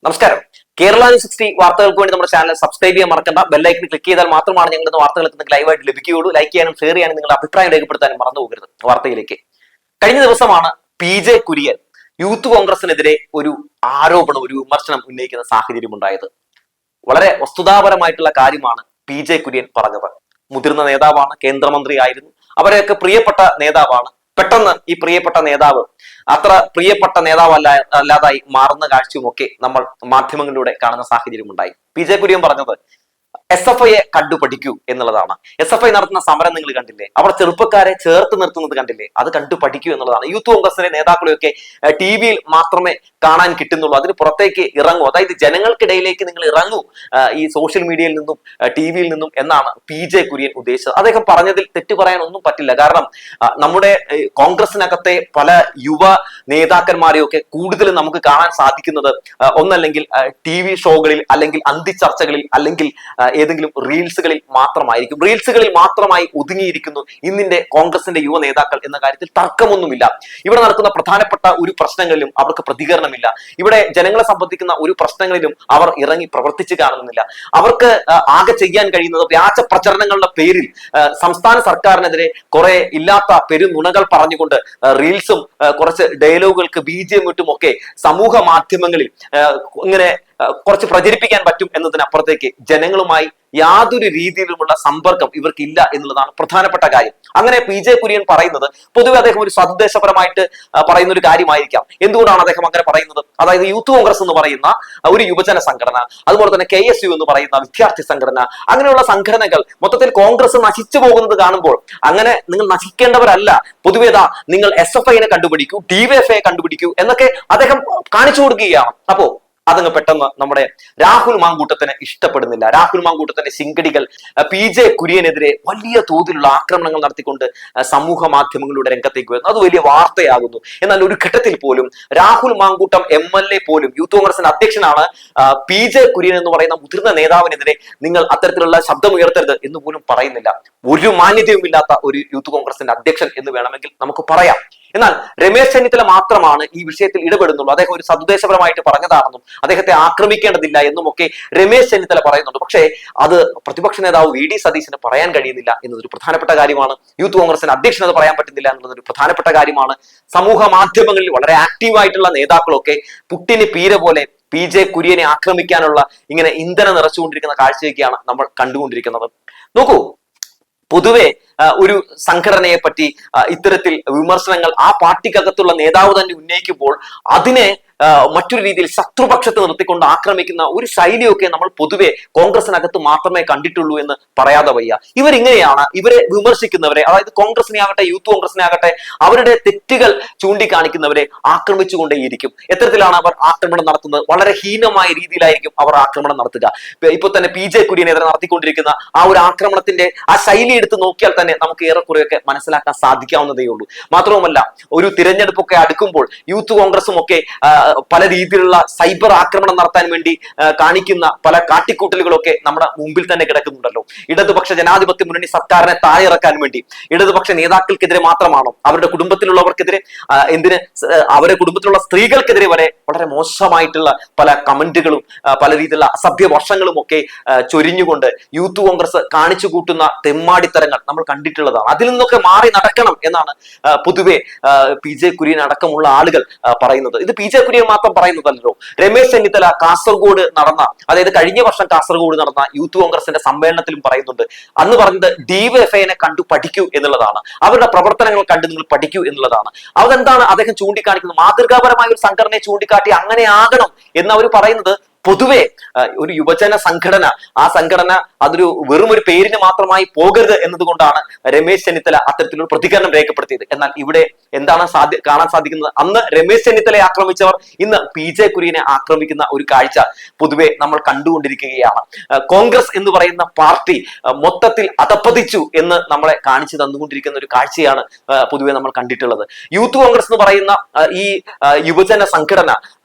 നമസ്കാരം. കേരള ന്യൂസ് 60 വാർത്തകൾക്ക് വേണ്ടി നമ്മുടെ ചാനൽ സബ്സ്ക്രൈബ് ചെയ്യാൻ മറക്കണ്ട. ബെല്ലൈക്കൺ ക്ലിക്ക് ചെയ്താൽ മാത്രമാണ് ഞങ്ങളുടെ വാർത്തകൾ നിങ്ങൾക്ക് ലൈവായിട്ട് ലഭിക്കുകയുള്ളൂ. ലൈക്ക് ചെയ്യാനും ഷെയർ ചെയ്യാനും നിങ്ങളുടെ അഭിപ്രായം രേഖപ്പെടുത്താനും മറന്നു പോകരുത്. വാർത്തയിലേക്ക്. കഴിഞ്ഞ ദിവസമാണ് PJ കുര്യൻ യൂത്ത് കോൺഗ്രസിനെതിരെ ഒരു ആരോപണം, ഒരു വിമർശനം ഉന്നയിക്കുന്ന സാഹചര്യം ഉണ്ടായത്. വളരെ വസ്തുതാപരമായിട്ടുള്ള കാര്യമാണ് PJ കുര്യൻ പറഞ്ഞത്. മുതിർന്ന നേതാവാണ്, കേന്ദ്രമന്ത്രി ആയിരുന്നു, അവരെയൊക്കെ പ്രിയപ്പെട്ട നേതാവാണ്. പെട്ടെന്ന് ഈ പ്രിയപ്പെട്ട നേതാവ് അത്ര പ്രിയപ്പെട്ട അല്ലാതായി മാറുന്ന കാഴ്ചയുമൊക്കെ നമ്മൾ മാധ്യമങ്ങളിലൂടെ കാണുന്ന സാഹചര്യം ഉണ്ടായി. PJ കുര്യൻ പറഞ്ഞത് SFIയെ കണ്ടുപഠിക്കൂ എന്നുള്ളതാണ്. SFI നടത്തുന്ന സമരം നിങ്ങൾ കണ്ടില്ലേ? അവർ ചെറുപ്പക്കാരെ ചേർത്ത് നിർത്തുന്നത് കണ്ടില്ലേ? അത് കണ്ടു പഠിക്കൂ എന്നുള്ളതാണ്. യൂത്ത് കോൺഗ്രസിലെ നേതാക്കളെയൊക്കെ TV യിൽ മാത്രമേ കാണാൻ കിട്ടുന്നുള്ളൂ. അതിന് പുറത്തേക്ക് ഇറങ്ങൂ, അതായത് ജനങ്ങൾക്കിടയിലേക്ക് നിങ്ങൾ ഇറങ്ങൂ ഈ സോഷ്യൽ മീഡിയയിൽ നിന്നും TV യിൽ നിന്നും എന്നാണ് PJ കുര്യൻ ഉദ്ദേശിച്ചത്. അദ്ദേഹം പറഞ്ഞതിൽ തെറ്റു പറയാൻ ഒന്നും പറ്റില്ല. കാരണം നമ്മുടെ കോൺഗ്രസിനകത്തെ പല യുവ നേതാക്കന്മാരെയൊക്കെ കൂടുതലും നമുക്ക് കാണാൻ സാധിക്കുന്നത് ഒന്നല്ലെങ്കിൽ TV ഷോകളിൽ, അല്ലെങ്കിൽ അന്തിച്ചർച്ചകളിൽ, അല്ലെങ്കിൽ ഏതെങ്കിലും റീൽസുകളിൽ മാത്രമായിരിക്കും. റീൽസുകളിൽ മാത്രമായി ഒതുങ്ങിയിരിക്കുന്നു ഇന്നിന്റെ കോൺഗ്രസിന്റെ യുവ നേതാക്കൾ എന്ന കാര്യത്തിൽ തർക്കമൊന്നുമില്ല. ഇവിടെ നടക്കുന്ന പ്രധാനപ്പെട്ട ഒരു പ്രശ്നങ്ങളിലും അവർക്ക് പ്രതികരണമില്ല. ഇവിടെ ജനങ്ങളെ സംബന്ധിക്കുന്ന ഒരു പ്രശ്നങ്ങളിലും അവർ ഇറങ്ങി പ്രവർത്തിച്ചു കാണുന്നില്ല. അവർക്ക് ആകെ ചെയ്യാൻ കഴിയുന്നത് വ്യാജ പ്രചരണങ്ങളുടെ പേരിൽ സംസ്ഥാന സർക്കാരിനെതിരെ കുറെ ഇല്ലാത്ത പെരുനുണകൾ പറഞ്ഞുകൊണ്ട് റീൽസും കുറച്ച് ഡയലോഗുകൾക്ക് BGM ഇട്ടും ഒക്കെ സമൂഹ മാധ്യമങ്ങളിൽ ഇങ്ങനെ കുറച്ച് പ്രചരിപ്പിക്കാൻ പറ്റും എന്നതിനപ്പുറത്തേക്ക് ജനങ്ങളുമായി യാതൊരു രീതിയിലുമുള്ള സമ്പർക്കം ഇവർക്കില്ല എന്നുള്ളതാണ് പ്രധാനപ്പെട്ട കാര്യം. അങ്ങനെ PJ കുര്യൻ പറയുന്നത് പൊതുവെ അദ്ദേഹം ഒരു സദുദ്ദേശപരമായിട്ട് പറയുന്ന ഒരു കാര്യമായിരിക്കാം. എന്തുകൊണ്ടാണ് അദ്ദേഹം അങ്ങനെ പറയുന്നത്? അതായത് യൂത്ത് കോൺഗ്രസ് എന്ന് പറയുന്ന ഒരു യുവജന സംഘടന, അതുപോലെ തന്നെ KSU എന്ന് പറയുന്ന വിദ്യാർത്ഥി സംഘടന, അങ്ങനെയുള്ള സംഘടനകൾ മൊത്തത്തിൽ കോൺഗ്രസ് നശിച്ചു പോകുന്നത് കാണുമ്പോൾ അങ്ങനെ നിങ്ങൾ നശിക്കേണ്ടവരല്ല, പൊതുവേതാ നിങ്ങൾ SFIനെ കണ്ടുപിടിക്കൂ, DYFIയെ കണ്ടുപിടിക്കൂ എന്നൊക്കെ അദ്ദേഹം കാണിച്ചു കൊടുക്കുകയാണ്. അപ്പോ അതങ്ങ് പെട്ടെന്ന് നമ്മുടെ രാഹുൽ മാങ്കൂട്ടത്തിന് ഇഷ്ടപ്പെടുന്നില്ല. രാഹുൽ മാങ്കൂട്ടത്തിന്റെ ശിങ്കടികൾ PJ കുര്യനെതിരെ വലിയ തോതിലുള്ള ആക്രമണങ്ങൾ നടത്തിക്കൊണ്ട് സമൂഹ മാധ്യമങ്ങളുടെ രംഗത്തേക്ക് വരുന്നു. അത് വലിയ വാർത്തയാകുന്നു. എന്നാൽ ഒരു ഘട്ടത്തിൽ പോലും രാഹുൽ മാങ്കൂട്ടം MLA പോലും, യൂത്ത് കോൺഗ്രസിന്റെ അധ്യക്ഷനാണ്, PJ കുര്യൻ എന്ന് പറയുന്ന മുതിർന്ന നേതാവിനെതിരെ നിങ്ങൾ അത്തരത്തിലുള്ള ശബ്ദം ഉയർത്തരുത് എന്ന് പോലും പറയുന്നില്ല. ഒരു മാന്യതയും ഇല്ലാത്ത ഒരു യൂത്ത് കോൺഗ്രസിന്റെ അധ്യക്ഷൻ എന്ന് വേണമെങ്കിൽ നമുക്ക് പറയാം. എന്നാൽ രമേശ് ചെന്നിത്തല മാത്രമാണ് ഈ വിഷയത്തിൽ ഇടപെടുന്നുള്ളൂ. അദ്ദേഹം ഒരു സദുദ്ദേശപരമായിട്ട് പറഞ്ഞതാണെന്നും അദ്ദേഹത്തെ ആക്രമിക്കേണ്ടതില്ല എന്നുമൊക്കെ രമേശ് ചെന്നിത്തല പറയുന്നുണ്ട്. പക്ഷേ അത് പ്രതിപക്ഷ നേതാവ് VD സതീശന് പറയാൻ കഴിയുന്നില്ല എന്നതൊരു പ്രധാനപ്പെട്ട കാര്യമാണ്. യൂത്ത് കോൺഗ്രസിന്റെ അധ്യക്ഷൻ അത് പറയാൻ പറ്റുന്നില്ല എന്നുള്ളതൊരു പ്രധാനപ്പെട്ട കാര്യമാണ്. സമൂഹ മാധ്യമങ്ങളിൽ വളരെ ആക്റ്റീവായിട്ടുള്ള നേതാക്കളൊക്കെ പുട്ടിന് പീര പോലെ PJ കുര്യനെ ആക്രമിക്കാനുള്ള ഇങ്ങനെ ഇന്ധനം നിറച്ചുകൊണ്ടിരിക്കുന്ന കാഴ്ചയൊക്കെയാണ് നമ്മൾ കണ്ടുകൊണ്ടിരിക്കുന്നത്. നോക്കൂ, പൊതുവെ ഒരു സംഘടനയെ പറ്റി ഇത്തരത്തിൽ വിമർശനങ്ങൾ ആ പാർട്ടിക്കകത്തുള്ള നേതാവ് തന്നെ ഉന്നയിക്കുമ്പോൾ അതിനെ മറ്റൊരു രീതിയിൽ ശത്രുപക്ഷത്ത് നിർത്തിക്കൊണ്ട് ആക്രമിക്കുന്ന ഒരു ശൈലിയൊക്കെ നമ്മൾ പൊതുവെ കോൺഗ്രസിനകത്ത് മാത്രമേ കണ്ടിട്ടുള്ളൂ എന്ന് പറയാതെ വയ്യ. ഇവരിങ്ങനെയാണ് ഇവരെ വിമർശിക്കുന്നവരെ, അതായത് കോൺഗ്രസിനെ ആകട്ടെ യൂത്ത് കോൺഗ്രസിനെ ആകട്ടെ, അവരുടെ തെറ്റുകൾ ചൂണ്ടിക്കാണിക്കുന്നവരെ ആക്രമിച്ചുകൊണ്ടേയിരിക്കും. എത്തരത്തിലാണ് അവർ ആക്രമണം നടത്തുന്നത്? വളരെ ഹീനമായ രീതിയിലായിരിക്കും അവർ ആക്രമണം നടത്തുക. ഇപ്പൊ തന്നെ PJ കുര്യനെതിരെ നടത്തിക്കൊണ്ടിരിക്കുന്ന ആ ഒരു ആക്രമണത്തിന്റെ ആ ശൈലി എടുത്ത് നോക്കിയാൽ തന്നെ നമുക്ക് ഏറെക്കുറെയൊക്കെ മനസ്സിലാക്കാൻ സാധിക്കാവുന്നതേ ഉള്ളൂ. മാത്രവുമല്ല, ഒരു തിരഞ്ഞെടുപ്പൊക്കെ അടുക്കുമ്പോൾ യൂത്ത് കോൺഗ്രസും ഒക്കെ പല രീതിയിലുള്ള സൈബർ ആക്രമണം നടത്താൻ വേണ്ടി കാണിക്കുന്ന പല കാട്ടിക്കൂട്ടലുകളൊക്കെ നമ്മുടെ മുമ്പിൽ തന്നെ കിടക്കുന്നുണ്ടല്ലോ. ഇടതുപക്ഷ ജനാധിപത്യ മുന്നണി സർക്കാരിനെ താഴെ ഇറക്കാൻ വേണ്ടി ഇടതുപക്ഷ നേതാക്കൾക്കെതിരെ മാത്രമാണോ, അവരുടെ കുടുംബത്തിലുള്ളവർക്കെതിരെ, എന്തിന് അവരുടെ കുടുംബത്തിലുള്ള സ്ത്രീകൾക്കെതിരെ വരെ വളരെ മോശമായിട്ടുള്ള പല കമന്റുകളും പല രീതിയിലുള്ള അസഭ്യ വർഷങ്ങളും ഒക്കെ ചൊരിഞ്ഞുകൊണ്ട് യൂത്ത് കോൺഗ്രസ് കാണിച്ചു കൂട്ടുന്ന തെമ്മാടിത്തരങ്ങൾ നമ്മൾ കണ്ടിട്ടുള്ളതാണ്. അതിൽ നിന്നൊക്കെ മാറി നടക്കണം എന്നാണ് പൊതുവെ PJ കുര്യൻ അടക്കമുള്ള ആളുകൾ പറയുന്നത്. ഇത് PJ കുര്യൻ മാത്രം പറയുന്നതല്ലോ. രമേശ് ചെന്നിത്തല കാസർഗോഡ് നടന്ന, അതായത് കഴിഞ്ഞ വർഷം കാസർഗോഡ് നടന്ന യൂത്ത് കോൺഗ്രസിന്റെ സമ്മേളനത്തിലും പറയുന്നുണ്ട്. അന്ന് പറഞ്ഞത് DYFIനെ കണ്ടു പഠിക്കൂ എന്നുള്ളതാണ്, അവരുടെ പ്രവർത്തനങ്ങൾ കണ്ട് നിങ്ങൾ പഠിക്കൂ എന്നുള്ളതാണ്. അതെന്താണ് അദ്ദേഹം ചൂണ്ടിക്കാണിക്കുന്നത്? മാതൃകാപരമായ ഒരു സംഘടനയെ ചൂണ്ടിക്കാട്ടി അങ്ങനെ ആകണം എന്ന് അവർ പറയുന്നത്. പൊതുവെ ഒരു യുവജന സംഘടന, ആ സംഘടന അതൊരു വെറും ഒരു പേരിന് മാത്രമായി പോകരുത് എന്നതുകൊണ്ടാണ് രമേശ് ചെന്നിത്തല അത്തരത്തിലൊരു പ്രതികരണം രേഖപ്പെടുത്തിയത്. എന്നാൽ ഇവിടെ എന്താണ് കാണാൻ സാധിക്കുന്നത്? അന്ന് രമേശ് ചെന്നിത്തലയെ ആക്രമിച്ചവർ ഇന്ന് PJ കുര്യനെ ആക്രമിക്കുന്ന ഒരു കാഴ്ച പൊതുവെ നമ്മൾ കണ്ടുകൊണ്ടിരിക്കുകയാണ്. കോൺഗ്രസ് എന്ന് പറയുന്ന പാർട്ടി മൊത്തത്തിൽ അധപ്പതിച്ചു എന്ന് നമ്മളെ കാണിച്ചു തന്നുകൊണ്ടിരിക്കുന്ന ഒരു കാഴ്ചയാണ് പൊതുവെ നമ്മൾ കണ്ടിട്ടുള്ളത്. യൂത്ത് കോൺഗ്രസ് എന്ന് പറയുന്ന ഈ യുവജന സംഘടന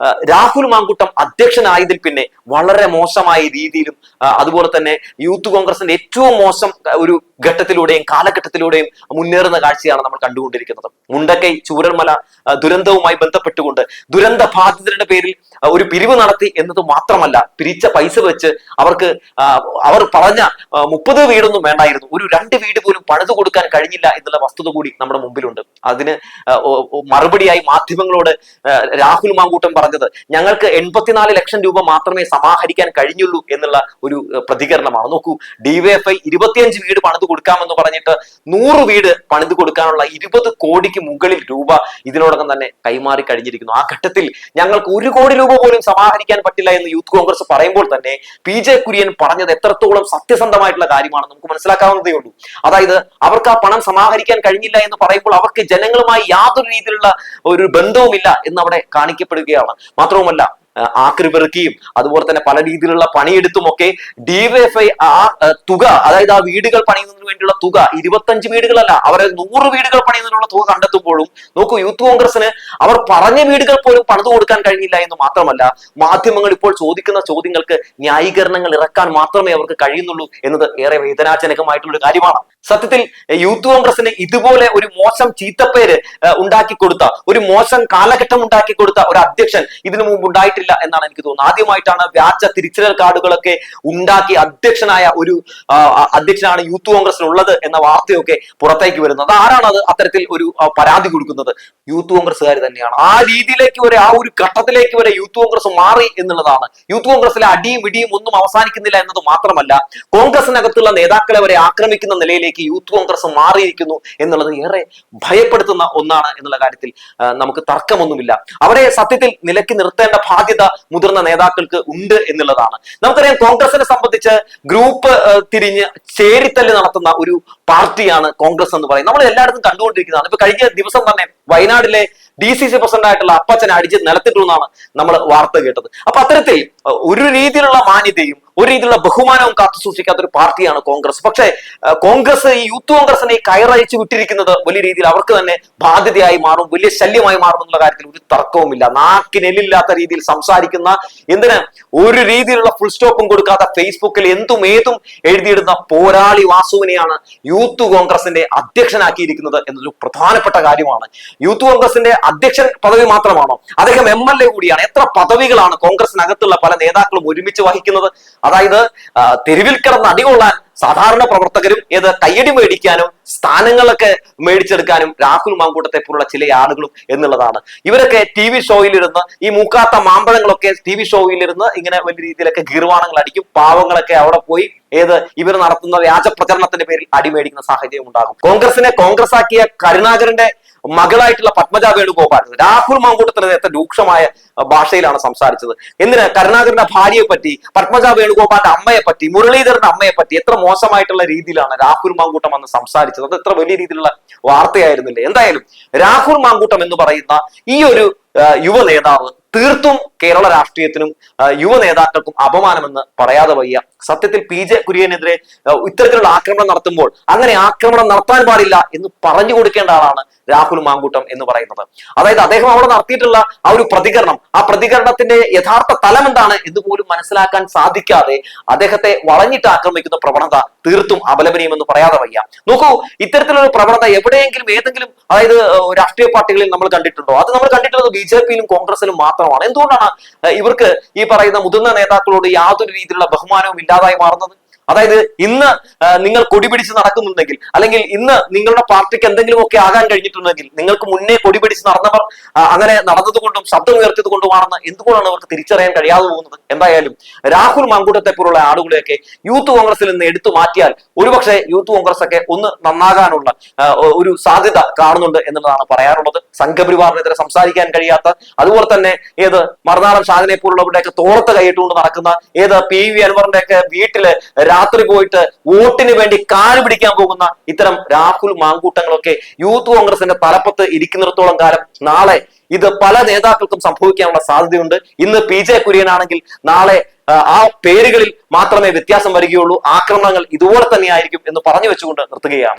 രാഹുൽ മാങ്കൂട്ടം അധ്യക്ഷനായതിൽ പിന്നെ വളരെ മോശമായ രീതിയിലും അതുപോലെ തന്നെ യൂത്ത് കോൺഗ്രസിന്റെ ഏറ്റവും മോശം ഒരു ഘട്ടത്തിലൂടെയും കാലഘട്ടത്തിലൂടെയും മുന്നേറുന്ന കാഴ്ചയാണ് നമ്മൾ കണ്ടുകൊണ്ടിരിക്കുന്നത്. മുണ്ടക്കൈ ചൂരൽമല ദുരന്തവുമായി ബന്ധപ്പെട്ടുകൊണ്ട് ദുരന്ത ബാധിതരുടെ പേരിൽ ഒരു പിരിവ് നടത്തി എന്നത് മാത്രമല്ല, പിരിച്ച പൈസ വെച്ച് അവർ പറഞ്ഞ 30 വീടൊന്നും വേണ്ടായിരുന്നു, ഒരു 2 വീട് പോലും പണിതു കൊടുക്കാൻ കഴിഞ്ഞില്ല എന്നുള്ള വസ്തുത കൂടി നമ്മുടെ മുമ്പിലുണ്ട്. അതിന് മറുപടിയായി മാധ്യമങ്ങളോട് രാഹുൽ മാങ്കൂട്ടം പറഞ്ഞത് ഞങ്ങൾക്ക് 84 ലക്ഷം രൂപ മാത്രമേ സമാഹരിക്കാൻ കഴിഞ്ഞുള്ളൂ എന്നുള്ള ഒരു പ്രതികരണമാണ്. നോക്കൂ, ഡിവൈഎഫ്ഐ 25 വീട് പണിതു കൊടുക്കാമെന്ന് പറഞ്ഞിട്ട് 100 വീട് പണിതു കൊടുക്കാനുള്ള 20 കോടിക്ക് മുകളിൽ രൂപ ഇതിനോടകം തന്നെ കൈമാറി കഴിഞ്ഞിരിക്കുന്നു. ആ ഘട്ടത്തിൽ ഞങ്ങൾക്ക് 1 കോടി രൂപ പോലും സമാഹരിക്കാൻ പറ്റില്ല എന്ന് യൂത്ത് കോൺഗ്രസ് പറയുമ്പോൾ തന്നെ PJ കുര്യൻ പറഞ്ഞത് എത്രത്തോളം സത്യസന്ധമായിട്ടുള്ള കാര്യമാണെന്ന് നമുക്ക് മനസ്സിലാക്കാവുന്നതേ ഉള്ളൂ. അതായത് അവർക്ക് ആ പണം സമാഹരിക്കാൻ കഴിഞ്ഞില്ല എന്ന് പറയുമ്പോൾ അവർക്ക് ജനങ്ങളുമായി യാതൊരു രീതിയിലുള്ള ഒരു ബന്ധവുമില്ല എന്ന് അവിടെ കാണിക്കപ്പെടുകയാണ്. മാത്രവുമല്ല, ആക്രി പെറുക്കിയും അതുപോലെ തന്നെ പല രീതിയിലുള്ള പണിയെടുത്തുമൊക്കെ ഡിവൈഎഫ്ഐ ആ തുക, അതായത് ആ വീടുകൾ പണിയുന്നതിന് വേണ്ടിയുള്ള തുക 25 വീടുകളല്ല, അവരെ 100 വീടുകൾ പണിയുന്നതിനുള്ള തുക കണ്ടെത്തുമ്പോഴും നോക്കൂ, യൂത്ത് കോൺഗ്രസിന് അവർ പറഞ്ഞ വീടുകൾ പോലും പണിതു കൊടുക്കാൻ കഴിഞ്ഞില്ല എന്ന് മാത്രമല്ല, മാധ്യമങ്ങൾ ഇപ്പോൾ ചോദിക്കുന്ന ചോദ്യങ്ങൾക്ക് ന്യായീകരണങ്ങൾ ഇറക്കാൻ മാത്രമേ അവർക്ക് കഴിയുന്നുള്ളൂ എന്നത് ഏറെ വേദനാജനകമായിട്ടുള്ള ഒരു കാര്യമാണ്. സത്യത്തിൽ യൂത്ത് കോൺഗ്രസിന് ഇതുപോലെ ഒരു മോശം ചീത്തപ്പേര് ഉണ്ടാക്കി കൊടുത്ത, ഒരു മോശം കാലഘട്ടം ഉണ്ടാക്കി കൊടുത്ത ഒരു അധ്യക്ഷൻ ഇതിനു മുമ്പ് ഉണ്ടായിട്ടില്ല എന്നാണ് എനിക്ക് തോന്നുന്നത്. ആദ്യമായിട്ടാണ് വ്യാജ തിരിച്ചറിയൽ കാർഡുകളൊക്കെ ഉണ്ടാക്കി അധ്യക്ഷനാണ് യൂത്ത് കോൺഗ്രസിനുള്ളത് എന്ന വാർത്തയൊക്കെ പുറത്തേക്ക് വരുന്നത്. ആരാണത് അത്തരത്തിൽ ഒരു പരാതി കൊടുക്കുന്നത്? യൂത്ത് കോൺഗ്രസ്സുകാർ തന്നെയാണ്. ആ രീതിയിലേക്ക് വരെ, ആ ഒരു ഘട്ടത്തിലേക്ക് വരെ യൂത്ത് കോൺഗ്രസ് മാറി എന്നുള്ളതാണ്. യൂത്ത് കോൺഗ്രസിലെ അടിയും ഇടിയും ഒന്നും അവസാനിക്കുന്നില്ല എന്നത് മാത്രമല്ല, കോൺഗ്രസിനകത്തുള്ള നേതാക്കളെ വരെ ആക്രമിക്കുന്ന നിലയിലേക്ക് യൂത്ത് കോൺഗ്രസ് മാറിയിരിക്കുന്നു എന്നുള്ളത് ഏറെ ഭയപ്പെടുത്തുന്ന ഒന്നാണ് എന്നുള്ള കാര്യത്തിൽ നമുക്ക് തർക്കമൊന്നുമില്ല. അവരെ സത്യത്തിൽ നിലയ്ക്ക് നിർത്തേണ്ട ബാധ്യത മുതിർന്ന നേതാക്കൾക്ക് ഉണ്ട് എന്നുള്ളതാണ്. നമുക്കറിയാം, കോൺഗ്രസിനെ സംബന്ധിച്ച് ഗ്രൂപ്പ് തിരിഞ്ഞ് ചേരിത്തല്ല് നടത്തുന്ന ഒരു പാർട്ടിയാണ് കോൺഗ്രസ് എന്ന് പറയുന്നത്. നമ്മൾ എല്ലായിടത്തും കണ്ടുകൊണ്ടിരിക്കുന്നതാണ്. ഇപ്പൊ കഴിഞ്ഞ ദിവസം തന്നെ വയനാട്ടിലെ DCC പ്രസിഡന്റ് ആയിട്ടുള്ള അപ്പച്ചനെ അടിച്ച് നിലത്തിട്ടു എന്നാണ് നമ്മൾ വാർത്ത കേട്ടത്. അപ്പൊ അത്തരത്തിൽ ഒരു രീതിയിലുള്ള മാന്യതയും ഒരു രീതിയിലുള്ള ബഹുമാനവും കാത്തു സൂക്ഷിക്കാത്ത ഒരു പാർട്ടിയാണ് കോൺഗ്രസ്. പക്ഷേ കോൺഗ്രസ്, ഈ യൂത്ത് കോൺഗ്രസിനെ കയറയച്ചു വിട്ടിരിക്കുന്നത് വലിയ രീതിയിൽ അവർക്ക് തന്നെ ബാധ്യതയായി മാറും, വലിയ ശല്യമായി മാറും എന്നുള്ള കാര്യത്തിൽ ഒരു തർക്കവുമില്ല. നാക്കിനെല്ലില്ലാത്ത രീതിയിൽ സംസാരിക്കുന്ന, എന്തിന് ഒരു രീതിയിലുള്ള ഫുൾ സ്റ്റോപ്പും കൊടുക്കാത്ത, ഫേസ്ബുക്കിൽ എന്തും ഏതും എഴുതിയിടുന്ന പോരാളി വാസുവിനെയാണ് യൂത്ത് കോൺഗ്രസിന്റെ അധ്യക്ഷനാക്കിയിരിക്കുന്നത് എന്നൊരു പ്രധാനപ്പെട്ട കാര്യമാണ്. യൂത്ത് കോൺഗ്രസിന്റെ അധ്യക്ഷൻ പദവി മാത്രമാണോ? അദ്ദേഹം MLA കൂടിയാണ്. എത്ര പദവികളാണ് കോൺഗ്രസിനകത്തുള്ള പല നേതാക്കളും ഒരുമിച്ച് വഹിക്കുന്നത്? അതായത് തെരുവിൽ കിടന്ന് അടികൊള്ളാൻ സാധാരണ പ്രവർത്തകരും കയ്യടി മേടിക്കാനും സ്ഥാനങ്ങളൊക്കെ മേടിച്ചെടുക്കാനും രാഹുൽ മാങ്കൂട്ടത്തെ പോലുള്ള ചില ആളുകളും എന്നുള്ളതാണ്. ഇവരൊക്കെ TV ഷോയിലിരുന്ന്, ഈ മൂക്കാത്ത മാമ്പഴങ്ങളൊക്കെ TV ഷോയിലിരുന്ന് ഇങ്ങനെ വലിയ രീതിയിലൊക്കെ ഗീർവാണങ്ങൾ അടിക്കും. പാവങ്ങളൊക്കെ അവിടെ പോയി ഇവർ നടത്തുന്ന വ്യാജ പ്രചരണത്തിന്റെ പേരിൽ അടിമേടിക്കുന്ന സാഹചര്യം ഉണ്ടാകും. കോൺഗ്രസിനെ കോൺഗ്രസ് ആക്കിയ കരുണാകരന്റെ മകളായിട്ടുള്ള പത്മജ വേണുഗോപാൽ രാഹുൽ മാങ്കൂട്ടത്തിന് നേരത്തെ രൂക്ഷമായ ഭാഷയിലാണ് സംസാരിച്ചത്. എന്തിന്? കരുണാകരന്റെ ഭാര്യയെ പറ്റി, പത്മജ വേണുഗോപാലിന്റെ അമ്മയെ പറ്റി, മുരളീധരന്റെ അമ്മയെ പറ്റി എത്ര മോശമായിട്ടുള്ള രീതിയിലാണ് രാഹുൽ മാങ്കൂട്ടം അന്ന് സംസാരിച്ചത്. അത് എത്ര വലിയ രീതിയിലുള്ള വാർത്തയായിരുന്നില്ലേ? എന്തായാലും രാഹുൽ മാങ്കൂട്ടം എന്ന് പറയുന്ന ഈ ഒരു യുവ നേതാവ് തീർത്തും കേരള രാഷ്ട്രീയത്തിനും യുവ നേതാക്കൾക്കും അപമാനമെന്ന് പറയാതെ വയ്യ. സത്യത്തിൽ PJ കുര്യനെതിരെ ഇത്തരത്തിലുള്ള ആക്രമണം നടത്തുമ്പോൾ അങ്ങനെ ആക്രമണം നടത്താൻ പാടില്ല എന്ന് പറഞ്ഞു കൊടുക്കേണ്ട ആളാണ് രാഹുൽ മാങ്കൂട്ടം എന്ന് പറയുന്നത്. അതായത് അദ്ദേഹം അവിടെ നടത്തിയിട്ടുള്ള ആ ഒരു പ്രതികരണം, ആ പ്രതികരണത്തിന്റെ യഥാർത്ഥ തലം എന്താണ് എന്ന് പോലും മനസ്സിലാക്കാൻ സാധിക്കാതെ അദ്ദേഹത്തെ വളഞ്ഞിട്ട് ആക്രമിക്കുന്ന പ്രവണത തീർത്തും അപലപനീയമെന്ന് പറയാതെ വയ്യ. നോക്കൂ, ഇത്തരത്തിലുള്ള പ്രവണത എവിടെയെങ്കിലും ഏതെങ്കിലും, അതായത് രാഷ്ട്രീയ പാർട്ടികളിൽ നമ്മൾ കണ്ടിട്ടുണ്ടോ? അത് നമ്മൾ കണ്ടിട്ടുള്ളത് BJPയിലും കോൺഗ്രസിലും മാത്രമാണ്. എന്തുകൊണ്ടാണ് ഇവർക്ക് ഈ പറയുന്ന മുതിർന്ന നേതാക്കളോട് യാതൊരു രീതിയിലുള്ള ബഹുമാനവും ഇല്ലാതായി മാറുന്നത്? അതായത് ഇന്ന് നിങ്ങൾ കൊടി പിടിച്ച് നടക്കുന്നുണ്ടെങ്കിൽ, അല്ലെങ്കിൽ ഇന്ന് നിങ്ങളുടെ പാർട്ടിക്ക് എന്തെങ്കിലുമൊക്കെ ആകാൻ കഴിഞ്ഞിട്ടുണ്ടെങ്കിൽ, നിങ്ങൾക്ക് മുന്നേ കൊടി പിടിച്ച് നടന്നവർ അങ്ങനെ നടന്നതുകൊണ്ടും ശബ്ദം ഉയർത്തിയത് കൊണ്ടുമാണെന്ന് എന്തുകൊണ്ടാണ് അവർക്ക് തിരിച്ചറിയാൻ കഴിയാതെ പോകുന്നത്? എന്തായാലും രാഹുൽ മാങ്കൂട്ടത്തെ പോലുള്ള ആളുകളെയൊക്കെ യൂത്ത് കോൺഗ്രസിൽ നിന്ന് എടുത്തു മാറ്റിയാൽ ഒരുപക്ഷെ യൂത്ത് കോൺഗ്രസ് ഒക്കെ ഒന്ന് നന്നാകാനുള്ള ഒരു സാധ്യത കാണുന്നുണ്ട് എന്നുള്ളതാണ് പറയാറുള്ളത്. സംഘപരിവാറിനെതിരെ സംസാരിക്കാൻ കഴിയാത്ത, അതുപോലെ തന്നെ മറുനാടൻ ഷാജിനെ പോലുള്ളവരുടെയൊക്കെ തോളത്ത് കൈയിട്ടുകൊണ്ട് നടക്കുന്ന, PV അൻവറിന്റെ ഒക്കെ വീട്ടില് രാത്രി പോയിട്ട് വോട്ടിന് വേണ്ടി കാല് പിടിക്കാൻ പോകുന്ന ഇത്തരം രാഹുൽ മാങ്കൂട്ടങ്ങളൊക്കെ യൂത്ത് കോൺഗ്രസിന്റെ തലപ്പത്ത് ഇരിക്കുന്നിടത്തോളം കാലം നാളെ ഇത് പല നേതാക്കൾക്കും സംഭവിക്കാനുള്ള സാധ്യതയുണ്ട്. ഇന്ന് PJ കുര്യനാണെങ്കിൽ നാളെ ആ പേരുകളിൽ മാത്രമേ വ്യത്യാസം വരികയുള്ളൂ. ആക്രമണങ്ങൾ ഇതുപോലെ തന്നെയായിരിക്കും എന്ന് പറഞ്ഞു വെച്ചുകൊണ്ട് നിർത്തുകയാണ്.